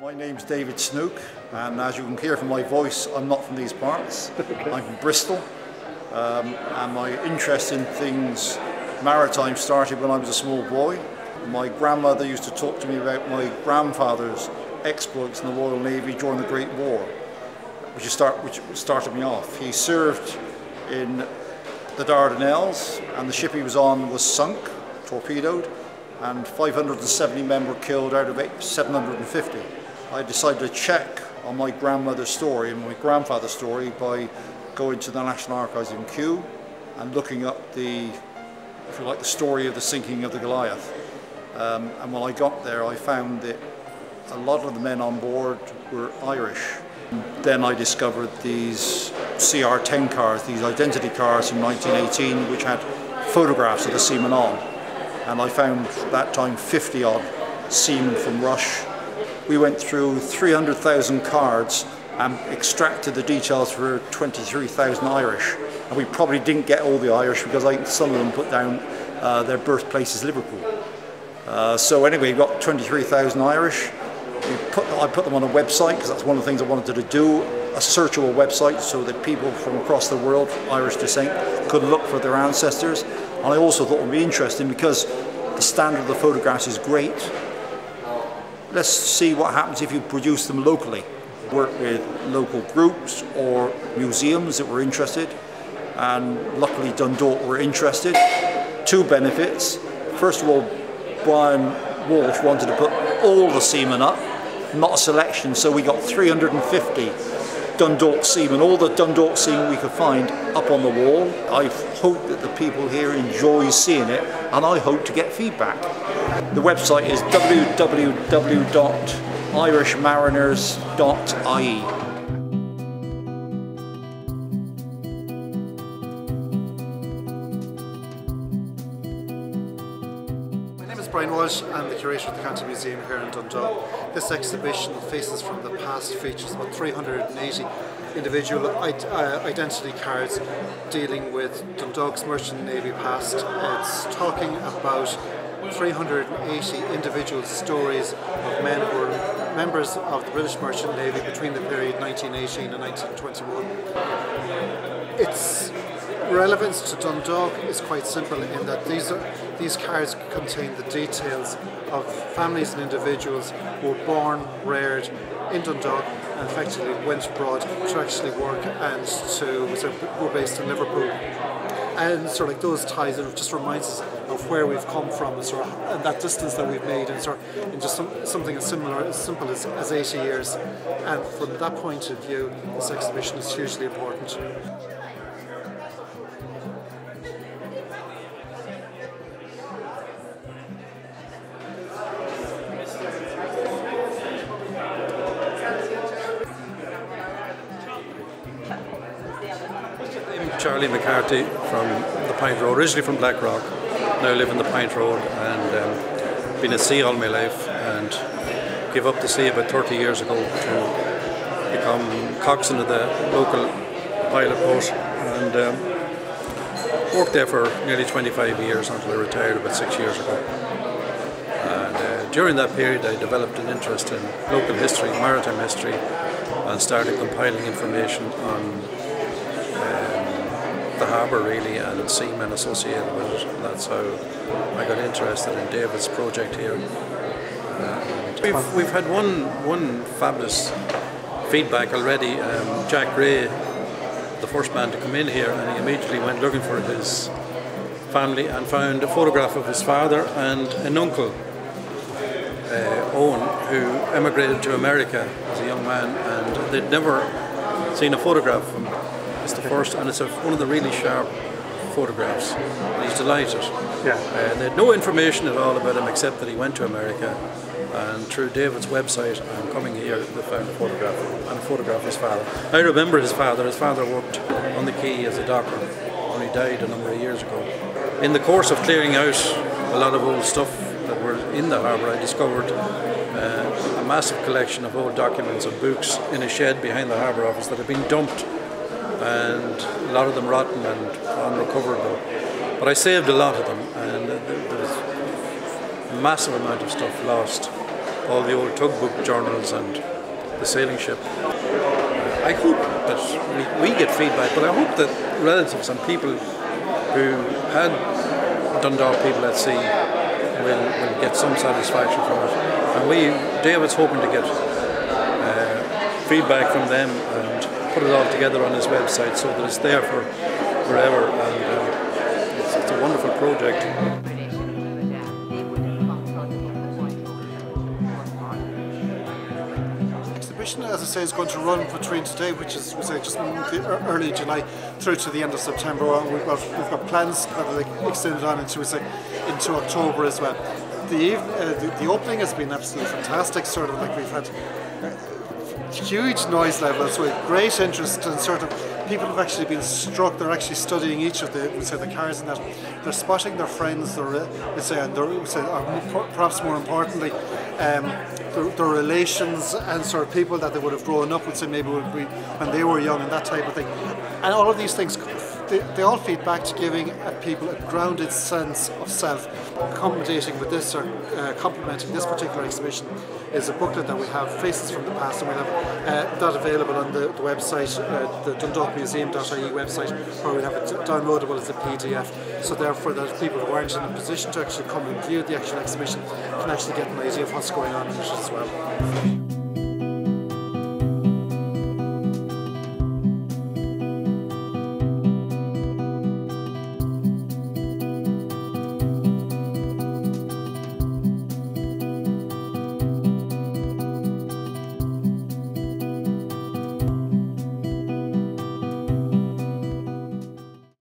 My name's David Snook, and as you can hear from my voice, I'm not from these parts. Okay. I'm from Bristol, and my interest in things maritime started when I was a small boy. My grandmother used to talk to me about my grandfather's exploits in the Royal Navy during the Great War, which started me off. He served in the Dardanelles, and the ship he was on was sunk, torpedoed, and 570 men were killed out of 750. I decided to check on my grandmother's story and my grandfather's story by going to the National Archives in Kew and looking up the story of the sinking of the Goliath. And when I got there, I found that a lot of the men on board were Irish. Then I discovered these CR10 cars, these identity cars from 1918, which had photographs of the seamen on. And I found that time 50 odd seamen from Rush. We went through 300,000 cards and extracted the details for 23,000 Irish. And we probably didn't get all the Irish because I think some of them put down their birthplace is Liverpool. So anyway, we got 23,000 Irish. I put them on a website because that's one of the things I wanted to do, a searchable website so that people from across the world, Irish descent, could look for their ancestors. And I also thought it would be interesting because the standard of the photographs is great. Let's see what happens if you produce them locally. Work with local groups or museums that were interested, and luckily Dundalk were interested. Two benefits. First of all, Brian Walsh wanted to put all the seamen up, not a selection, so we got 350 Dundalk seamen, all the Dundalk seamen we could find up on the wall. I hope that the people here enjoy seeing it, and I hope to get feedback. The website is www.irishmariners.ie. Brian Walsh, I'm the curator of the County Museum here in Dundalk. This exhibition, Faces from the Past, features about 380 individual identity cards dealing with Dundalk's Merchant Navy past. It's talking about 380 individual stories of men who were members of the British Merchant Navy between the period 1918 and 1921. Its relevance to Dundalk is quite simple in that these cards contain the details of families and individuals who were born, reared in Dundalk and effectively went abroad to actually work and were based in Liverpool. And sort of like those ties, it just reminds us of where we've come from and that distance that we've made in just something as simple as 80 years. And from that point of view, this exhibition is hugely important. Charlie McCarthy from the Pint Road, originally from Blackrock, now live in the Pint Road, and been at sea all my life, and gave up the sea about 30 years ago to become coxswain of the local pilot boat, and worked there for nearly 25 years until I retired about 6 years ago. And during that period I developed an interest in local history, maritime history, and started compiling information on the harbour really and seamen associated with it. And that's how I got interested in David's project here. We've had one fabulous feedback already. Jack Gray, the first man to come in here, and he immediately went looking for his family and found a photograph of his father and an uncle, Owen, who emigrated to America as a young man, and they'd never seen a photograph of him. It's the first, and it's one of the really sharp photographs. And he's delighted. Yeah. They had no information at all about him except that he went to America, and through David's website and coming here they found a photograph of him and a photograph of his father. I remember his father. His father worked on the quay as a docker, and he died a number of years ago. In the course of clearing out a lot of old stuff that were in the harbour, I discovered a massive collection of old documents and books in a shed behind the harbour office that had been dumped, and a lot of them rotten and unrecoverable. But I saved a lot of them, and there was a massive amount of stuff lost all the old tugboat journals and the sailing ship. I hope that we get feedback, but I hope that relatives and people who had Dundalk people at sea will get some satisfaction from it. And David's hoping to get feedback from them and put it all together on his website so that it's there for forever. And it's a wonderful project. As I say, is going to run between today, which is just early July, through to the end of September. We've got plans that are extended on into October as well. The opening has been absolutely fantastic. Sort of like we've had huge noise levels with great interest, and sort of people have actually been struck. They're actually studying each of the cars, and that they're spotting their friends. Perhaps more importantly, their relations and sort of people that they would have grown up with, say maybe when they were young and that type of thing. And all of these things, they all feed back to giving people a grounded sense of self. Complementing with this, or complementing this particular exhibition, is a booklet that we have, Faces from the Past, and we'll have that available on the website, the dundalkmuseum.ie website, or we'll have it downloadable as a PDF. So therefore, that people who aren't in a position to actually come and view the actual exhibition can actually get an idea of what's going on in it as well.